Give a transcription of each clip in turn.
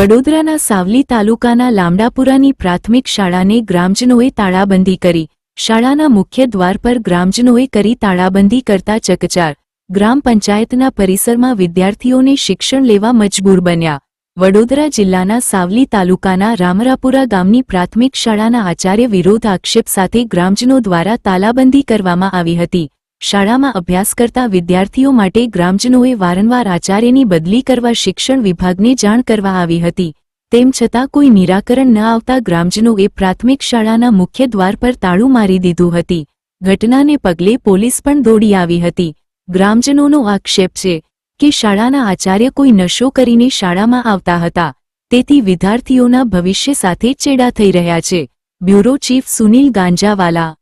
વડોદરાના સાવલી તાલુકાના લામડાપુરાની પ્રાથમિક શાળાને ગ્રામજનોએ તાળાબંધી કરી। શાળાના મુખ્ય દ્વાર પર ગ્રામજનોએ કરી તાળાબંધી કરતા ચકચાર। ગ્રામ પંચાયતના પરિસરમાં વિદ્યાર્થીઓને શિક્ષણ લેવા મજબૂર બન્યા। વડોદરા જિલ્લાના સાવલી તાલુકાના રામરાપુરા ગામની પ્રાથમિક શાળાના આચાર્ય વિરોધ આક્ષેપ સાથે ગ્રામજનો દ્વારા તાલાબંધી કરવામાં આવી હતી। શાળામાં અભ્યાસ કરતા વિદ્યાર્થીઓ માટે ગ્રામજનોએ વારંવાર આચાર્યની બદલી કરવા શિક્ષણ વિભાગને જાણ કરવા આવી હતી। તેમ છતાં કોઈ નિરાકરણ ન આવતા ગ્રામજનોએ પ્રાથમિક શાળાના મુખ્ય દ્વાર પર તાળું મારી દીધું હતી। ઘટનાને પગલે પોલીસ પણ દોડી આવી હતી। ગ્રામજનોનો આક્ષેપ છે કે શાળાના આચાર્ય કોઈ નશો કરીને શાળામાં આવતા હતા, તેથી વિદ્યાર્થીઓના ભવિષ્ય સાથે ચેડા થઈ રહ્યા છે। Bureau chief Sunil Ganjawala.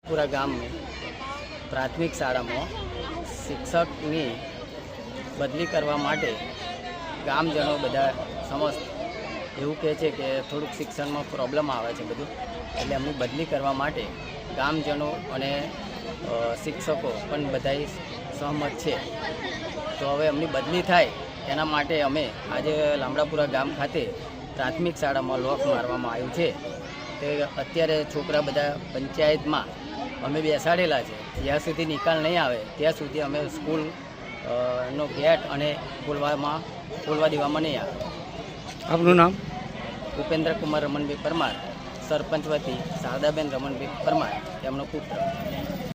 पूरा गाम में प्राथमिक शाला में शिक्षकनी बदली करवा माटे गामजनों बधा समस्त एवं कहे छे कि थोड़ुंक शिक्षण में प्रॉब्लम आवे छे बधुं, एटले अमनी बदली करवा माटे गामजनों अने शिक्षकों पण बधाई सहमत छे। तो हवे अमनी बदली थाय एना माटे अमे आज लामडापुरा गाम खाते प्राथमिक शाला में लॉक मारवामां आव्युं छे। ते अत्यारे छोकरा बधा पंचायत में अमे बेसाड़ेला छे, ज्यां सुधी निकाल नहीं आवे त्यां सुधी अमे स्कूल नो गेट अने खोलवा देवामां नहीं आवे। आपनुं नाम? उपेन्द्र कुमार रमणभाई परमार, सरपंच वती शारदाबेन रमणभाई परमार, एमनो पुत्र।